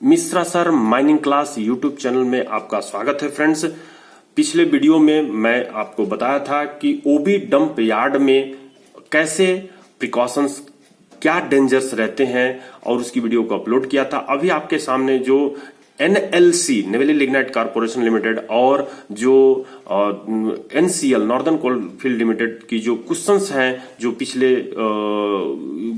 Mishra sir mining class YouTube channel में आपका स्वागत है फ्रेंड्स। पिछले वीडियो में मैं आपको बताया था कि ओबी डंप यार्ड में कैसे प्रिकॉशंस क्या डेंजर्स रहते हैं और उसकी वीडियो को अपलोड किया था। अभी आपके सामने जो NLC Neyveli lignite corporation limited और जो NCL नॉर्दर्न कोलफील्ड लिमिटेड की जो क्वेश्चंस हैं जो पिछले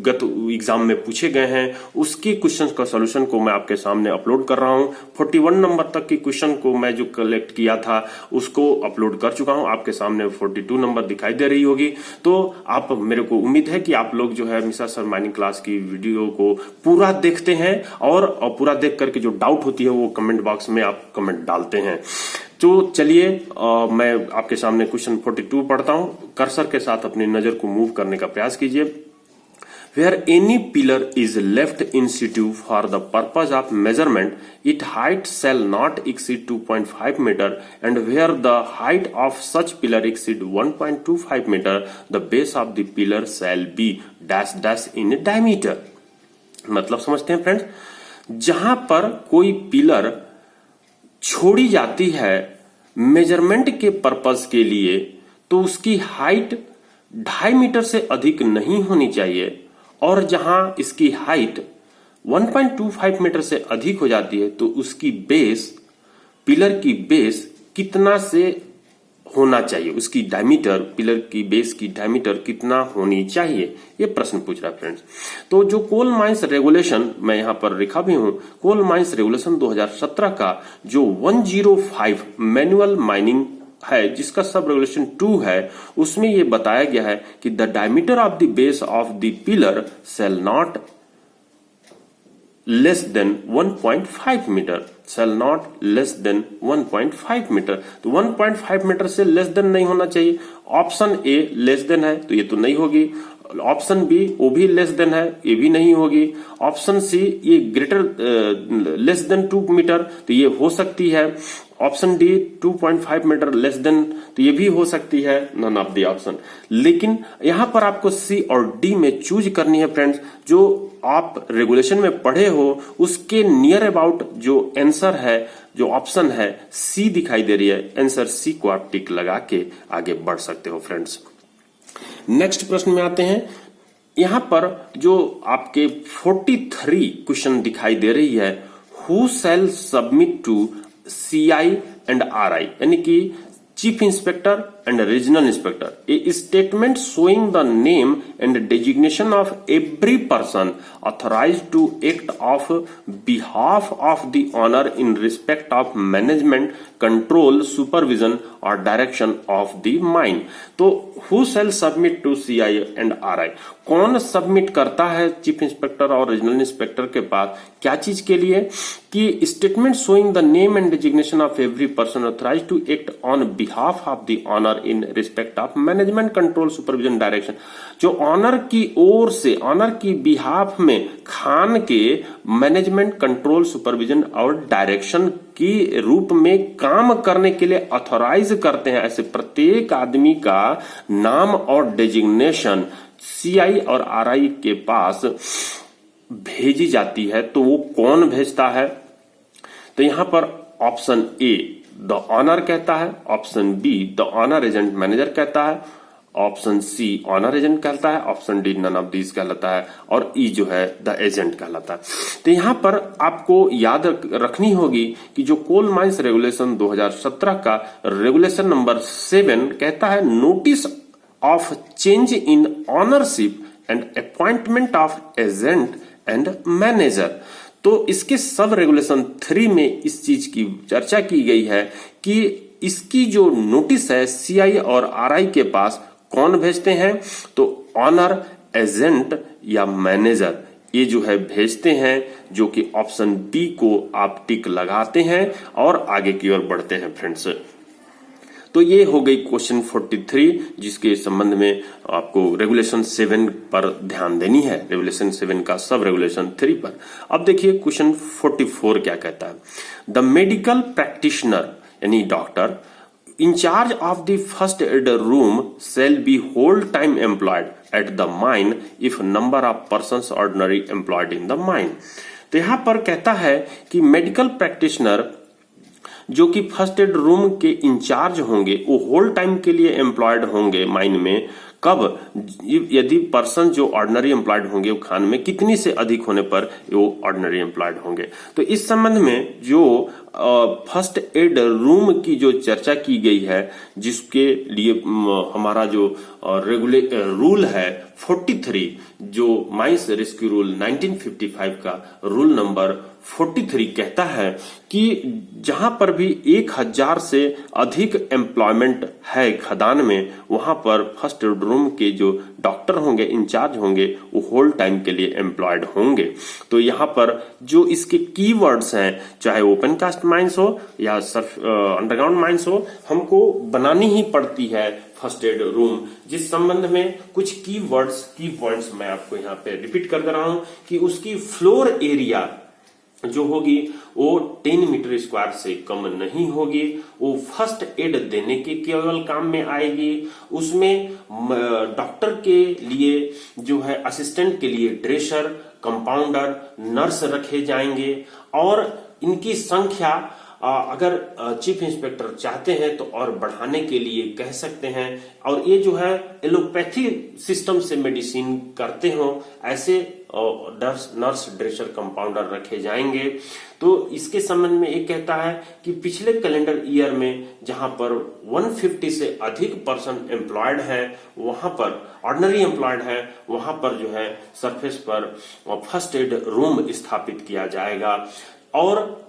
गत एग्जाम में पूछे गए हैं उसके क्वेश्चंस का सॉल्यूशन को मैं आपके सामने अपलोड कर रहा हूं। 41 नंबर तक की क्वेश्चन को मैं जो कलेक्ट किया था उसको अपलोड कर चुका हूं। आपके सामने 42 नंबर दिखाई दे रही होगी। तो आप मेरे को उम्मीद है कि आप लोग जो है मिश्रा सर माइनिंग क्लास की वीडियो को पूरा देखते हैं और पूरा देख करके जो डाउट होती है वो कमेंट बॉक्स में आप कमेंट डालते हैं। तो चलिए मैं आपके सामने क्वेश्चन 42 पढ़ता हूं। कर्सर के साथ अपनी नजर को मूव करने का प्रयास कीजिए। Where any pillar is left in situ for the purpose of measurement, its height shall not exceed 2.5 meter, and where the height of such pillar exceed 1.25 meter, the base of the pillar shall be dash dash in diameter। मतलब समझते हैं friends, जहां पर कोई pillar छोड़ी जाती है measurement के पर्पस के लिए तो उसकी हाइट 2.5 मीटर से अधिक नहीं होनी चाहिए, और जहां इसकी हाइट 1.25 मीटर से अधिक हो जाती है तो उसकी बेस, पिलर की बेस कितना से होना चाहिए, उसकी डायमीटर, पिलर की बेस की डायमीटर कितना होनी चाहिए, ये प्रश्न पूछ रहा है फ्रेंड्स। तो जो कोल माइंस रेगुलेशन मैं यहां पर लिखा भी हूं, कोल माइंस रेगुलेशन 2017 का जो 105 मैनुअल माइनिंग है जिसका सब रेगुलेशन 2 है, उसमें यह बताया गया है कि the diameter of the base of the pillar shall not less than 1.5 metre, shall not less than 1.5 metre. तो 1.5 मीटर से लेस देन नहीं होना चाहिए। ऑप्शन ए लेस देन है तो ये तो नहीं होगी। ऑप्शन बी वो भी लेस देन है, ये भी नहीं होगी। ऑप्शन सी ये ग्रेटर लेस देन 2 मीटर तो ये हो सकती है। Option D 2.5 metre less than तो ये भी हो सकती है। None of the option. लेकिन यहां पर आपको सी और डी में चूज करनी है फ्रेंड्स। जो आप रेगुलेशन में पढ़े हो उसके नियर अबाउट जो आंसर है, जो ऑप्शन है सी दिखाई दे रही है, आंसर सी को आप टिक लगा के आगे बढ़ सकते हो फ्रेंड्स। नेक्स्ट प्रश्न में आते हैं। यहां पर जो आपके 43 क्वेश्चन दिखाई दे रही है, who shall submit to CI and RI यानी कि chief inspector and regional inspector a statement showing the name and designation of every person authorised to act of behalf of the owner in respect of management, control, supervision और direction of the mine. तो who shall submit to CI and RI, कौन submit करता है chief inspector और regional inspector के पास, क्या चीज के लिए, कि statement showing the name and designation of every person authorised to act on behalf of the owner in respect of management, control, supervision, direction. जो ऑनर की ओर से, ऑनर की बिहाफ में खान के मैनेजमेंट, कंट्रोल, सुपरविजन और डायरेक्शन की रूप में काम करने के लिए ऑथराइज करते हैं, ऐसे प्रत्येक आदमी का नाम और डेजिग्नेशन CI और RI के पास भेजी जाती है। तो वो कौन भेजता है? तो यहां पर ऑप्शन ए द ऑनर कहता है, option B the owner agent manager कहता है, ऑप्शन सी ऑनर एजेंट कहता है, option D none of these कहलाता है, और ई जो है द एजेंट कहलाता है। तो यहां पर आपको याद रखनी होगी कि जो कोल माइंस रेगुलेशन 2017 का रेगुलेशन नंबर 7 कहता है notice of change in ownership and appointment of agent and manager. तो इसके सब रेगुलेशन 3 में इस चीज की चर्चा की गई है कि इसकी जो नोटिस है CI और RI के पास कौन भेजते हैं, तो ऑनर, एजेंट या मैनेजर ये जो है भेजते हैं, जो कि ऑप्शन बी को आप टिक लगाते हैं और आगे की ओर बढ़ते हैं फ्रेंड्स। तो ये हो गई क्वेश्चन 43 जिसके संबंध में आपको रेगुलेशन 7 पर ध्यान देनी है, रेगुलेशन 7 का सब रेगुलेशन 3 पर। अब देखिए क्वेश्चन 44 क्या कहता है। द मेडिकल प्रैक्टिशनर यानी doctor in charge of the first aid room shall be whole time employed at the mine if number of persons ordinary employed in the mine। तो यहाँ पर कहता है कि मेडिकल प्रैक्टिशनर जो कि फर्स्ट एड रूम के इंचार्ज होंगे वो होल टाइम के लिए एम्प्लॉयड होंगे माइन में। कब? यदि पर्सन जो ऑर्डिनरी एम्प्लॉयड होंगे वो खान में कितनी से अधिक होने पर वो ऑर्डिनरी एम्प्लॉयड होंगे। तो इस संबंध में जो फर्स्ट एड रूम की जो चर्चा की गई है, जिसके लिए हमारा जो रूल है 43, जो माइंस रेस्क्यू रूल 1955 का रूल नंबर 43 कहता है कि जहां पर भी 1000 से अधिक एम्प्लॉयमेंट है खदान में, वहां पर फर्स्ट एड रूम के जो डॉक्टर होंगे, इंचार्ज होंगे, वो होल टाइम के लिए एम्प्लॉयड होंगे। तो यहाँ पर जो इसके कीवर्ड्स हैं, चाहे ओपन कास्ट माइंस हो या अंडरग्राउंड माइंस हो, हमको बनानी ही पड़ती है फर्स्ट एड रूम। जिस संबंध में कुछ की पॉइंट्स मैं आपको यहाँ पे रिपीट कर दे रहा हूं कि उसकी फ्लोर एरिया जो होगी वो 10 मीटर स्क्वायर से कम नहीं होगी। वो फर्स्ट एड देने के केवल काम में आएगी। उसमें डॉक्टर के लिए जो है असिस्टेंट के लिए ड्रेसर, कंपाउंडर, नर्स रखे जाएंगे और इनकी संख्या अगर चीफ इंस्पेक्टर चाहते हैं तो और बढ़ाने के लिए कह सकते हैं। और ये जो है एलोपैथी सिस्टम से मेडिसिन करते हो ऐसे नर्स, ड्रेसर, कंपाउंडर रखे जाएंगे। तो इसके संबंध में एक कहता है कि पिछले कैलेंडर ईयर में जहां पर 150 से अधिक पर्सन एम्प्लॉयड है, वहां पर ऑर्डिनरी एम्प्लॉयड है, वहां पर जो है सरफेस पर फर्स्ट एड रूम स्थापित किया जाएगा। और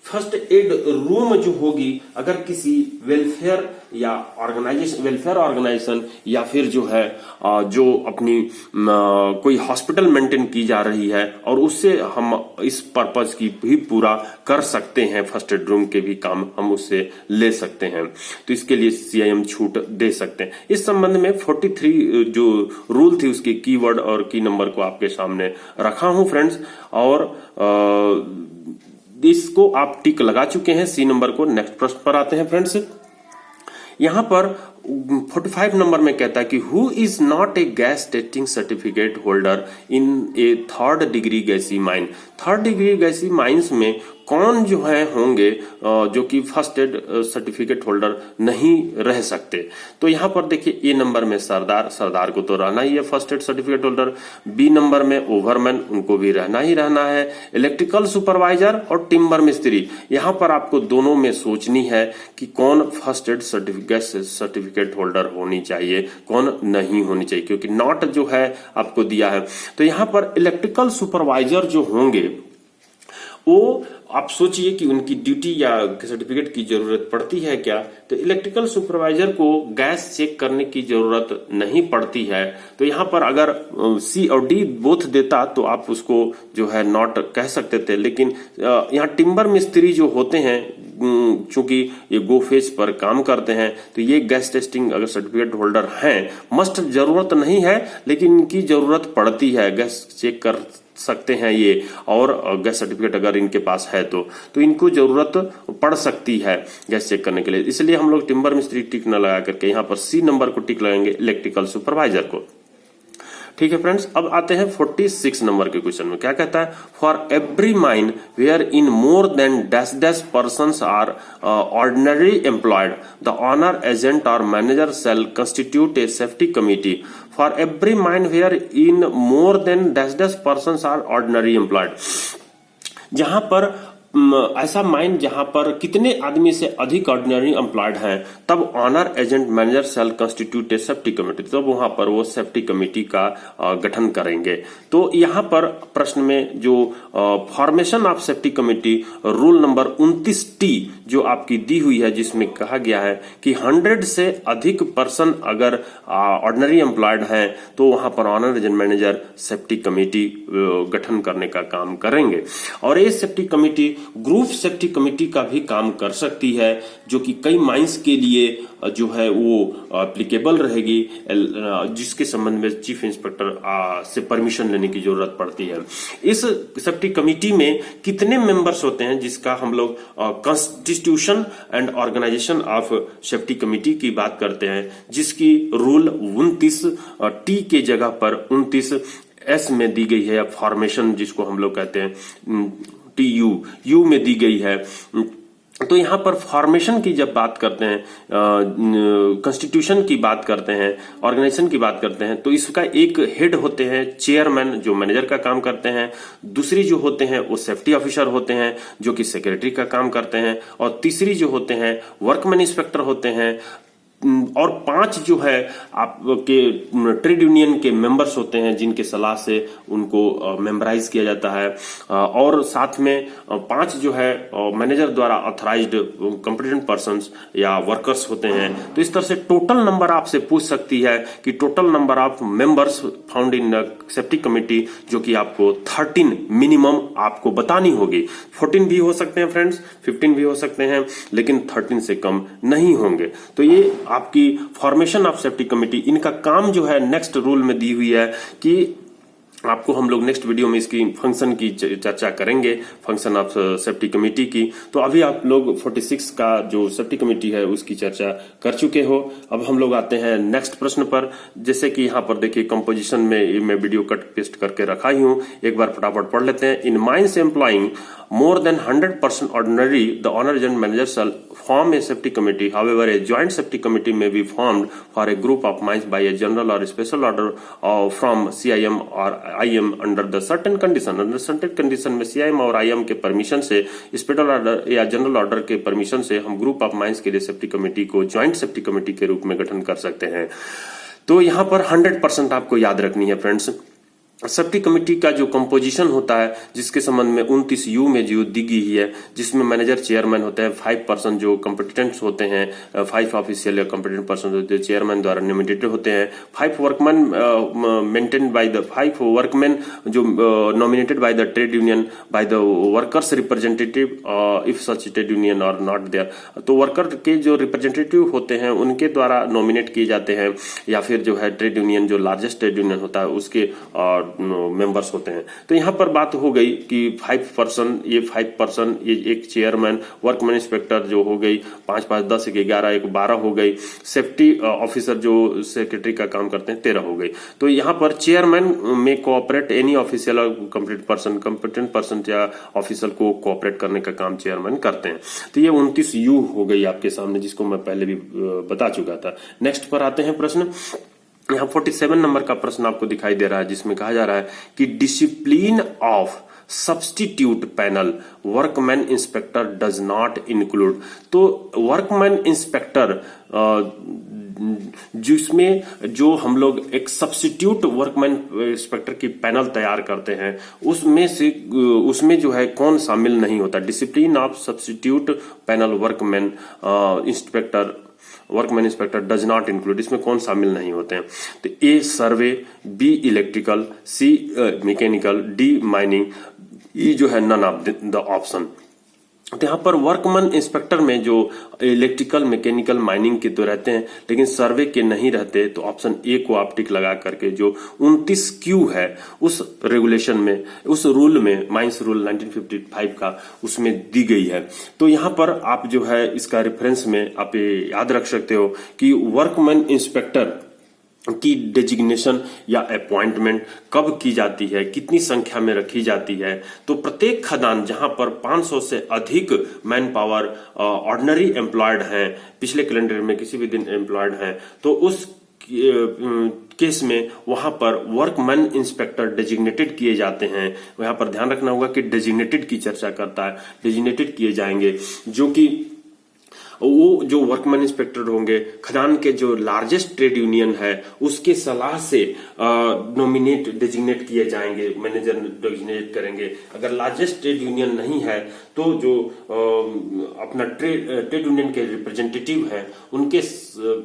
फर्स्ट एड रूम जो होगी, अगर किसी वेलफेयर ऑर्गेनाइजेशन या फिर जो है जो अपनी कोई हॉस्पिटल मेंटेन की जा रही है और उससे हम इस पर्पज की भी पूरा कर सकते हैं, फर्स्ट एड रूम के भी काम हम उससे ले सकते हैं, तो इसके लिए CIM छूट दे सकते हैं। इस संबंध में 43 जो रूल थी उसके कीवर्ड और की नंबर को आपके सामने रखा हूं फ्रेंड्स। और इसको आप टिक लगा चुके हैं। सी नंबर को नेक्स्ट प्रश्न पर आते हैं फ्रेंड्स। यहां पर 45 नंबर में कहता है कि who is not a gas testing certificate holder in a 3rd degree gassy mine. 3rd degree gassy mines में कौन जो है होंगे जो कि फर्स्ट एड सर्टिफिकेट होल्डर नहीं रह सकते। तो यहां पर देखिए ए नंबर में सरदार को तो रहना ही है first aid certificate holder. B number में ओवरमैन, उनको भी रहना ही रहना है। इलेक्ट्रिकल सुपरवाइजर और टिम्बर मिस्त्री, यहां पर आपको दोनों में सोचनी है कि कौन फर्स्ट एड सर्टिफिकेट होल्डर होनी चाहिए, कौन नहीं होनी चाहिए, क्योंकि नॉट जो है आपको दिया है। तो यहां पर इलेक्ट्रिकल सुपरवाइजर जो होंगे वो आप सोचिए कि उनकी ड्यूटी या सर्टिफिकेट की जरूरत पड़ती है क्या। तो इलेक्ट्रिकल सुपरवाइजर को गैस चेक करने की जरूरत नहीं पड़ती है। तो यहाँ पर अगर C और D बोथ देता तो आप उसको जो है नॉट कह सकते थे, लेकिन यहाँ टिम्बर मिस्त्री जो होते हैं, चूंकि ये गो फेज पर काम करते हैं, तो ये गैस टेस्टिंग अगर सर्टिफिकेट होल्डर हैं, मस्ट जरूरत नहीं है लेकिन इनकी जरूरत पड़ती है, गैस चेक कर सकते हैं ये, और गैस सर्टिफिकेट अगर इनके पास है तो इनको जरूरत पड़ सकती है गैस चेक करने के लिए। इसलिए हम लोग टिम्बर मिस्त्री टिक न लगा करके यहाँ पर C नंबर को टिक लगाएंगे, इलेक्ट्रिकल सुपरवाइजर को। ठीक है फ्रेंड्स, अब आते हैं 46 नंबर के क्वेश्चन में। क्या कहता है, for every mine where in more than dash persons are ordinary employed the owner agent और manager shall constitute a safety committee for every mine where in more than dash persons are ordinary employed. जहां पर ऐसा mine जहां पर कितने आदमी से अधिक ऑर्डिनरी एम्प्लॉयड हैं, तब owner agent manager shall constitute a safety committee, तब वहां पर वो सेफ्टी कमेटी का गठन करेंगे। तो यहां पर प्रश्न में जो formation of safety committee rule number 29T जो आपकी दी हुई है, जिसमें कहा गया है कि 100 से अधिक पर्सन अगर ऑर्डिनरी एम्प्लॉयड हैं तो वहां पर owner agent manager safety committee गठन करने का काम करेंगे। और ये safety committee group safety committee का भी काम कर सकती है, जो कि कई माइंस के लिए जो है वो एप्लीकेबल रहेगी, जिसके संबंध में चीफ इंस्पेक्टर से परमिशन लेने की जरूरत पड़ती है। इस सेफ्टी कमेटी में कितने मेंबर्स होते हैं, जिसका हम लोग constitution and organisation of safety committee की बात करते हैं, जिसकी रूल 29T के जगह पर 29 एस में दी गई है, या फॉर्मेशन जिसको हम लोग कहते हैं यू में दी गई है। तो यहाँ पर फॉर्मेशन की जब बात करते हैं, कॉन्स्टिट्यूशन की बात करते हैं, ऑर्गेनाइजेशन की बात करते हैं, तो इसका एक हेड होते हैं चेयरमैन जो मैनेजर का काम करते हैं, दूसरी जो होते हैं वो सेफ्टी ऑफिसर होते हैं जो कि सेक्रेटरी का काम करते हैं, और तीसरी जो होते हैं वर्कमैन इंस्पेक्टर होते हैं, और 5 जो है आपके ट्रेड यूनियन के मेंबर्स होते हैं जिनके सलाह से उनको मेंबराइज किया जाता है, और साथ में 5 जो है मैनेजर द्वारा ऑथराइज्ड कॉम्पिटेंट पर्संस या वर्कर्स होते हैं। तो इस तरह से टोटल नंबर आपसे पूछ सकती है कि total number of members found in safety committee, जो कि आपको 13 मिनिमम आपको बतानी होगी। 14 भी हो सकते हैं फ्रेंड्स, 15 भी हो सकते हैं, लेकिन 13 से कम नहीं होंगे। तो ये आपकी फॉर्मेशन ऑफ सेफ्टी कमेटी, इनका काम जो है नेक्स्ट रूल में दी हुई है कि आपको हम लोग नेक्स्ट वीडियो में इसकी फंक्शन की चर्चा करेंगे, फंक्शन ऑफ सेफ्टी कमेटी की। तो अभी आप लोग 46 का जो सेफ्टी कमेटी है उसकी चर्चा कर चुके हो। अब हम लोग आते हैं नेक्स्ट प्रश्न पर। जैसे कि यहाँ पर देखिए कंपोजिशन में मैं वीडियो कट पेस्ट करके रखा ही हूँ, एक बार फटाफट पढ़ लेते हैं। इन mines employing more than 100% ordinary, the owner and manager shall form a safety committee. However, a joint safety committee may be formed for a group of mines by a general or a special order from CIM or IM under the certain condition. Under certain condition में CIM और IM के permission से, special order या general order के permission से हम group of mines के लिए सेफ्टी कमेटी को ज्वाइंट सेफ्टी कमेटी के रूप में गठन कर सकते हैं। तो यहाँ पर 100% आपको याद रखनी है फ्रेंड्स। सेफ्टी कमेटी का जो कंपोजिशन होता है, जिसके संबंध में 29 यू में जो दी गई है, जिसमें मैनेजर चेयरमैन होते हैं, 5 पर्सन जो कॉम्पिटेंट्स होते हैं, 5 ऑफिशियल या कॉम्पिटेंट पर्सन होते हैं, चेयरमैन द्वारा नॉमिनेटेड होते हैं, 5 workman maintain by the 5 workman जो nominated by the trade union by the workers representative if such trade union are not there. तो वर्कर के जो रिप्रेजेंटेटिव होते हैं उनके द्वारा नॉमिनेट किए जाते हैं, या फिर जो है ट्रेड यूनियन जो लार्जेस्ट ट्रेड यूनियन होता है उसके मेंबर्स होते हैं। तो यहां पर बात हो गई कि 5 पर्सन, ये एक चेयरमैन, वर्कमैन इंस्पेक्टर जो हो गई 5 5 10 11 एक 12 हो गई, सेफ्टी ऑफिसर जो सेक्रेटरी का काम करते हैं 13 हो गई। तो यहां पर चेयरमैन में cooperate any official competent person या ऑफिसर को कोऑपरेट करने का काम चेयरमैन करते हैं। तो ये 29 यू हो गई आपके सामने, जिसको मैं पहले भी बता चुका था। नेक्स्ट पर आते हैं प्रश्न। यहाँ 47 नंबर का प्रश्न आपको दिखाई दे रहा है, जिसमें कहा जा रहा है कि discipline of substitute panel workman inspector does not include. तो वर्कमैन इंस्पेक्टर जिसमें जो हम लोग एक सब्स्टिट्यूट वर्कमैन इंस्पेक्टर की पैनल तैयार करते हैं, उसमें जो है कौन शामिल नहीं होता। Discipline of substitute panel workman inspector does not include, इसमें कौन शामिल नहीं होते हैं। तो ए सर्वे, बी इलेक्ट्रिकल, सी मैकेनिकल, डी माइनिंग, ई जो है नन ऑफ द ऑप्शन। तो यहाँ पर वर्कमैन इंस्पेक्टर में जो इलेक्ट्रिकल, मैकेनिकल, माइनिंग के तो रहते हैं, लेकिन सर्वे के नहीं रहते। तो ऑप्शन ए को आप टिक लगा करके जो 29 क्यू है उस रेगुलेशन में, उस रूल में, माइंस रूल 1955 का, उसमें दी गई है। तो यहाँ पर आप जो है इसका रेफरेंस में आप याद रख सकते हो कि वर्कमैन इंस्पेक्टर की डेजिग्नेशन या अपॉइंटमेंट कब की जाती है, कितनी संख्या में रखी जाती है। तो प्रत्येक खदान जहां पर 500 से अधिक मैन पावर ऑर्डिनरी एम्प्लॉयड हैं, पिछले कैलेंडर में किसी भी दिन एम्प्लॉयड हैं, तो उस केस में वहां पर वर्कमैन इंस्पेक्टर डेजिग्नेटेड किए जाते हैं। वहां पर ध्यान रखना होगा कि डेजिग्नेटेड की चर्चा करता है, डेजिग्नेटेड किए जाएंगे, जो कि वो जो वर्कमैन इंस्पेक्टर होंगे खदान के जो लार्जेस्ट ट्रेड यूनियन है उसके सलाह से नॉमिनेट डेजिग्नेट किए जाएंगे, मैनेजर डेजिग्नेट करेंगे। अगर लार्जेस्ट ट्रेड यूनियन नहीं है तो जो अपना ट्रेड यूनियन के रिप्रेजेंटेटिव है उनके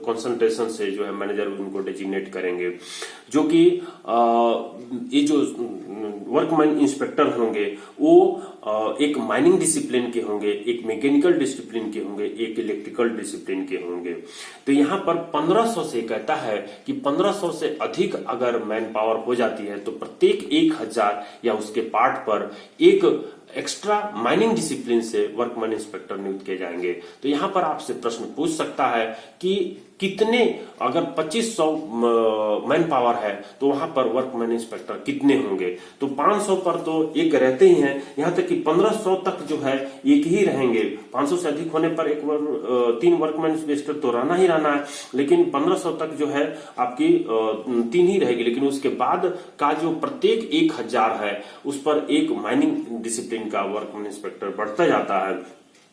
कंसंट्रेशन से जो है मैनेजर उनको डेजिग्नेट करेंगे। जो कि ये जो वर्कमैन इंस्पेक्टर होंगे वो एक माइनिंग डिसिप्लिन के होंगे, एक मैकेनिकल डिसिप्लिन के होंगे, एक इलेक्ट्रिकल डिसिप्लिन के होंगे। तो यहाँ पर 1500 से कहता है कि 1500 से अधिक अगर मैन पावर हो जाती है तो प्रत्येक 1000 या उसके पार्ट पर एक एक्स्ट्रा माइनिंग डिसिप्लिन से वर्कमैन इंस्पेक्टर नियुक्त किए जाएंगे। तो यहां पर आपसे प्रश्न पूछ सकता है कि कितने, अगर 2500 मैन पावर है तो वहां पर वर्कमैन इंस्पेक्टर कितने होंगे? तो 500 पर तो एक रहते ही हैं, यहां तक कि 1500 तक जो है एक ही रहेंगे। 500 से अधिक होने पर 3 वर्कमैन इंस्पेक्टर तो रहना ही रहना है, लेकिन 1500 तक जो है आपकी 3 ही रहेगी। लेकिन उसके बाद का जो प्रत्येक 1000 है उस पर एक माइनिंग डिसिप्लिन का वर्कमैन इंस्पेक्टर बढ़ता जाता है।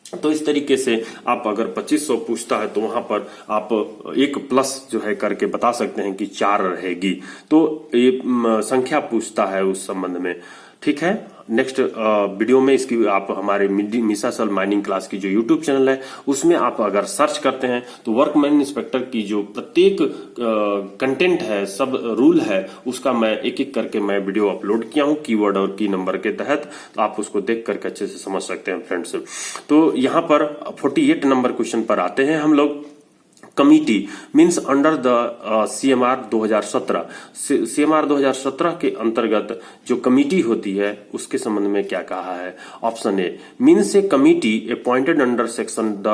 तो इस तरीके से आप अगर 2500 पूछता है तो वहां पर आप एक प्लस जो है करके बता सकते हैं कि 4 रहेगी। तो ये संख्या पूछता है उस संबंध में। ठीक है, नेक्स्ट वीडियो में इसकी आप हमारे मिसासल माइनिंग क्लास की जो यूट्यूब चैनल है उसमें आप अगर सर्च करते हैं तो वर्कमैन इंस्पेक्टर की जो प्रत्येक कंटेंट है, सब रूल है, उसका मैं एक एक करके मैं वीडियो अपलोड किया हूं कीवर्ड और की नंबर के तहत। तो आप उसको देख करके अच्छे से समझ सकते हैं फ्रेंड्स। तो यहां पर 48 नंबर क्वेश्चन पर आते हैं हम लोग। Committee means under the CMR 2017। CMR 2017 के अंतर्गत जो कमिटी होती है उसके संबंध में क्या कहा है? Option A means A committee appointed under section the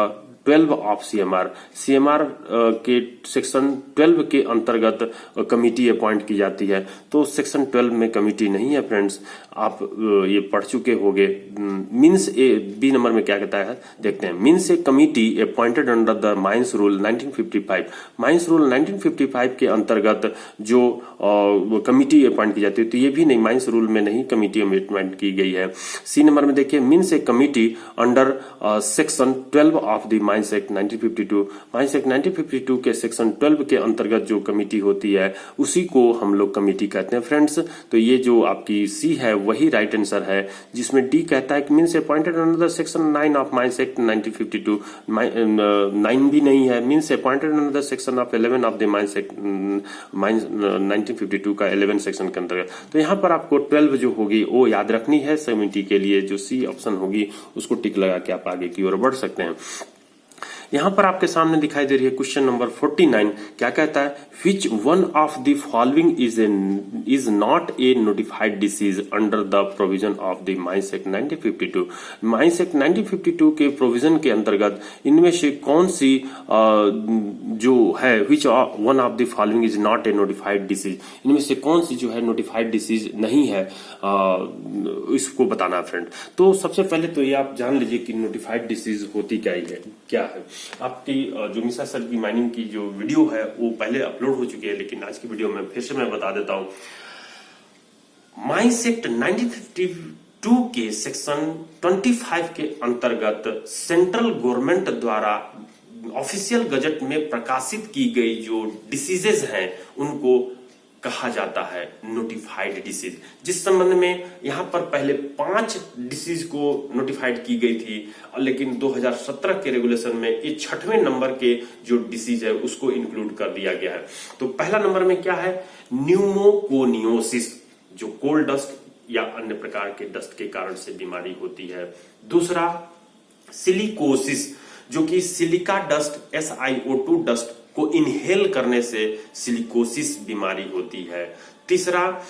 12 of CMR के सेक्शन 12 के अंतर्गत कमिटी अपॉइंट की जाती है। तो सेक्शन 12 में कमिटी नहीं है फ्रेंड्स, आप ये पढ़ चुके होंगे। मीन्स ए बी नंबर में क्या कहता है देखते हैं। Means A committee appointed under the mines rule 1955। Mines rule 1955 के अंतर्गत जो कमिटी अपॉइंट की जाती है, तो ये भी नहीं, माइंस रूल में नहीं कमिटी अपॉइंट की गई है। सी नंबर में देखिए, means A committee under section 12 of the mines act 1952। Mines act 1952 के सेक्शन 12 के अंतर्गत जो कमिटी होती है उसी को हम लोग कमिटी कहते हैं फ्रेंड्स। तो ये जो आपकी सी है वही राइट आंसर है, जिसमें डी कहता है कि means appointed under section 9 of mines act 1952। 9 भी नहीं है, means appointed under section of 11 of the mines act 1952 का 11 सेक्शन के अंतर्गत। तो यहाँ पर आपको 12 जो होगी वो याद रखनी है कमिटी के लिए। जो सी ऑप्शन होगी उसको टिक लगा के आप आगे की ओर बढ़ सकते हैं। यहां पर आपके सामने दिखाई दे रही है क्वेश्चन नंबर 49। क्या कहता है? Which one of the following is not A notified disease under the provision of the mines act 1952। Mines act 1952 के प्रोविजन के अंतर्गत इनमें से कौन सी जो है, which one of the following is not A notified disease, इनमें से कौन सी जो है नोटिफाइड डिसीज नहीं है, इसको बताना फ्रेंड। तो सबसे पहले तो ये आप जान लीजिए कि नोटिफाइड डिसीज होती क्या है। आपकी जो मिसा सर की माइनिंग की जो वीडियो है वो पहले अपलोड हो चुकी है, लेकिन आज की वीडियो में फिर से मैं बता देता हूं। माइंस एक्ट 1952 के सेक्शन 25 के अंतर्गत सेंट्रल गवर्नमेंट द्वारा ऑफिशियल गजट में प्रकाशित की गई जो डिसीजेज हैं उनको कहा जाता है नोटिफाइड डिसीज। जिस संबंध में यहां पर पहले 5 डिसीज को नोटिफाइड की गई थी, लेकिन 2017 के रेगुलेशन में ये 6वें नंबर के जो डिसीज है उसको इंक्लूड कर दिया गया है। तो पहला नंबर में क्या है? न्यूमोकोनियोसिस, जो कोल डस्ट या अन्य प्रकार के डस्ट के कारण से बीमारी होती है। दूसरा सिलिकोसिस, जो कि सिलिका डस्ट SiO2 डस्ट को इनहेल करने से सिलिकोसिस बीमारी होती है। तीसरा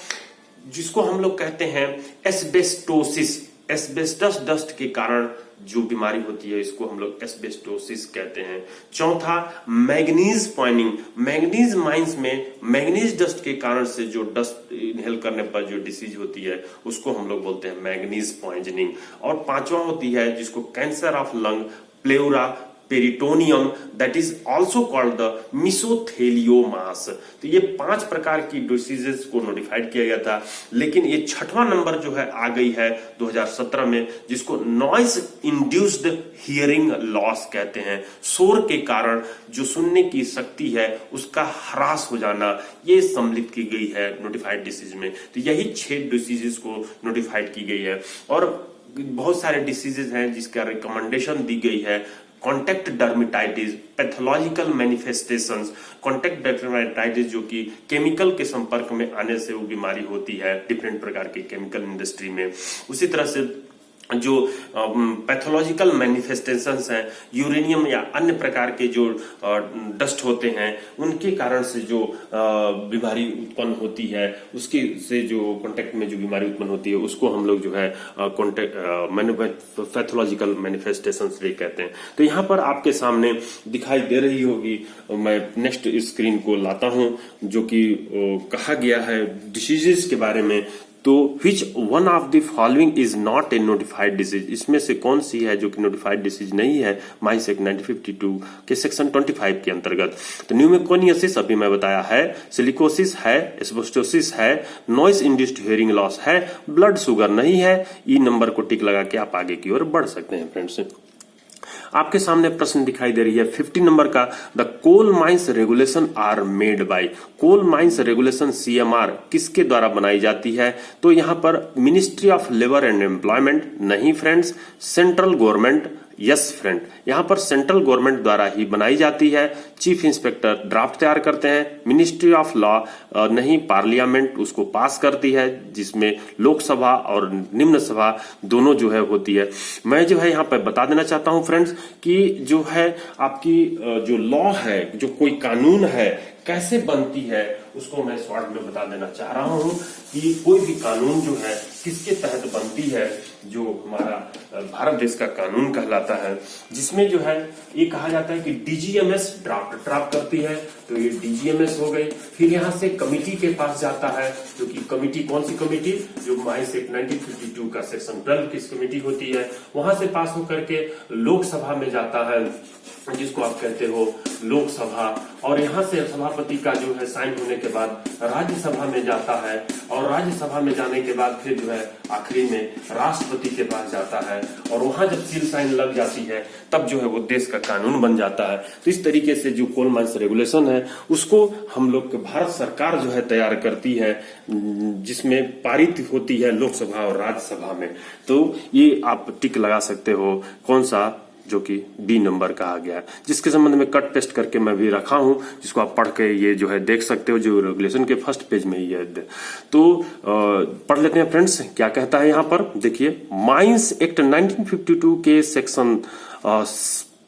जिसको हम लोग कहते हैं एस्बेस्टोसिस, एस्बेस्टस डस्ट के कारण जो बीमारी होती है इसको हम लोग एस्बेस्टोसिस कहते हैं। चौथा मैग्नीज पॉइजनिंग, मैग्नीज माइंस में मैग्नीज डस्ट के कारण से जो डस्ट इनहेल करने पर जो डिसीज होती है उसको हम लोग बोलते हैं मैग्नीज पॉइजनिंग। और पांचवा होती है जिसको cancer of lung, pleura peritoneum, that is also called the mesotheliomas. तो ये 5 प्रकार की डिसीजेस को नोटिफाइड किया गया था, लेकिन ये 6वां नंबर जो है आ गई है 2017 में, जिसको नॉइस इंड्यूस्ड हियरिंग लॉस कहते हैं। शोर के कारण जो सुनने की शक्ति है उसका ह्रास हो जाना, ये सम्मिलित की गई है नोटिफाइड डिसीज में। तो यही 6 डिसीजेस को नोटिफाइड की गई है। और बहुत सारे डिसीजेस हैं जिसका रिकमेंडेशन दी गई है। Contact dermatitis, pathological manifestations, contact dermatitis जो कि केमिकल के संपर्क में आने से वो बीमारी होती है डिफरेंट प्रकार के केमिकल इंडस्ट्री में। उसी तरह से जो पैथोलॉजिकल मैनिफेस्टेशंस हैं, यूरेनियम या अन्य प्रकार के जो डस्ट होते हैं उनके कारण से जो बीमारी उत्पन्न होती है, उसके से जो कांटेक्ट में जो बीमारी उत्पन्न होती है उसको हम लोग जो है पैथोलॉजिकल मैनिफेस्टेशंस कहते हैं। तो यहाँ पर आपके सामने दिखाई दे रही होगी, मैं नेक्स्ट स्क्रीन को लाता हूं, जो कि कहा गया है डिसीजेस के बारे में। तो which one of the following is not A notified disease, इसमें से कौन सी है जो कि नोटिफाइड डिसीज नहीं है माइस एक्ट 1952 के सेक्शन 25 के अंतर्गत। तो न्यूमोकोनियासिस अभी मैं बताया है, सिलिकोसिस है, एस्बेस्टोसिस है, नॉइस इंड्यूस्ड हियरिंग लॉस है, ब्लड शुगर नहीं है। ई नंबर को टिक लगा के आप आगे की ओर बढ़ सकते हैं फ्रेंड्स। आपके सामने प्रश्न दिखाई दे रही है 50 नंबर का, the coal mines regulation are made by, coal mines regulation CMR किसके द्वारा बनाई जाती है? तो यहां पर ministry of labour and employment नहीं friends, central government, yes friend, यहां पर सेंट्रल गवर्नमेंट द्वारा ही बनाई जाती है। चीफ इंस्पेक्टर ड्राफ्ट तैयार करते हैं। मिनिस्ट्री ऑफ लॉ नहीं, पार्लियामेंट उसको पास करती है, जिसमें लोकसभा और निम्न सभा दोनों जो है होती है। मैं जो है यहाँ पर बता देना चाहता हूं फ्रेंड्स कि जो है आपकी जो लॉ है, जो कोई कानून है कैसे बनती है, उसको मैं शॉर्ट में बता देना चाह रहा हूं कि कोई भी कानून जो है किसके तहत बनती है, जो हमारा भारत देश का कानून कहलाता है, जिसमें जो है ये कहा जाता है कि DGMS ड्राफ्ट करती है। तो ये DGMS हो गई। फिर यहाँ से कमिटी के पास जाता है, जो कि कमिटी कौन सी कमिटी, जो माइस एक्ट 1952 का सेक्शन 12 की कमिटी होती है, वहां से पास होकर के लोकसभा में जाता है, जिसको आप कहते हो लोकसभा, और यहाँ से सभापति का जो है साइन होने के बाद राज्यसभा में जाता है, और राज्यसभा में जाने के बाद फिर जो है आखिरी में राष्ट्रपति के पास जाता है, और वहां जब सील साइन लग जाती है तब जो है वो देश का कानून बन जाता है। तो इस तरीके से जो कोल माइंस रेगुलेशन है उसको हम लोग भारत सरकार जो है तैयार करती है, जिसमें पारित होती है लोकसभा और राज्यसभा में। तो ये आप टिक लगा सकते हो, कौन सा, जो कि B नंबर कहा गया है, जिसके संबंध में कट पेस्ट करके मैं भी रखा हूं, जिसको आप पढ़ के ये जो है देख सकते हो, जो रेगुलेशन के फर्स्ट पेज में ही है। तो पढ़ लेते हैं फ्रेंड्स क्या कहता है यहाँ पर। देखिए, माइंस एक्ट 1952 के सेक्शन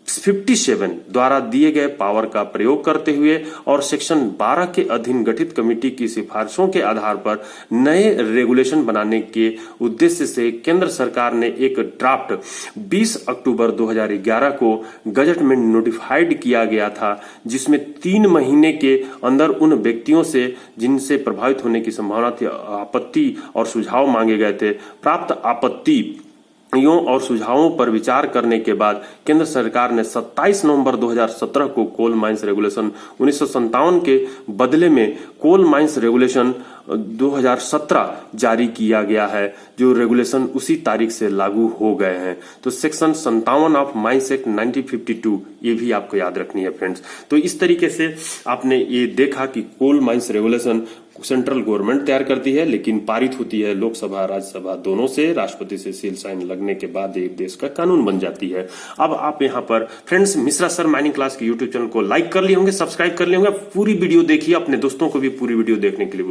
57 द्वारा दिए गए पावर का प्रयोग करते हुए और सेक्शन 12 के अधीन गठित कमेटी की सिफारिशों के आधार पर नए रेगुलेशन बनाने के उद्देश्य से केंद्र सरकार ने एक ड्राफ्ट 20 अक्टूबर 2011 को गजट में नोटिफाइड किया गया था, जिसमें 3 महीने के अंदर उन व्यक्तियों से जिनसे प्रभावित होने की संभावना थी आपत्ति और सुझाव मांगे गए थे। प्राप्त आपत्ति और सुझावों पर विचार करने के बाद केंद्र सरकार ने 27 नवंबर 2017 को कोल माइंस रेगुलेशन 1957 के बदले में कोल माइंस रेगुलेशन 2017 जारी किया गया है, जो रेगुलेशन उसी तारीख से लागू हो गए हैं। तो सेक्शन 57 ऑफ माइंस एक्ट 1952 ये भी आपको याद रखनी है फ्रेंड्स। तो इस तरीके से आपने ये देखा कि coal mines regulation central government तैयार करती है, लेकिन पारित होती है लोकसभा राज्यसभा दोनों से, राष्ट्रपति से सील साइन लगने के बाद एक देश का कानून बन जाती है। अब आप यहाँ पर friends Mishra sir mining class के यूट्यूब चैनल को लाइक कर लिए होंगे, सब्सक्राइब कर लिए होंगे, पूरी वीडियो देखिए, अपने दोस्तों को भी पूरी वीडियो देखने के लिए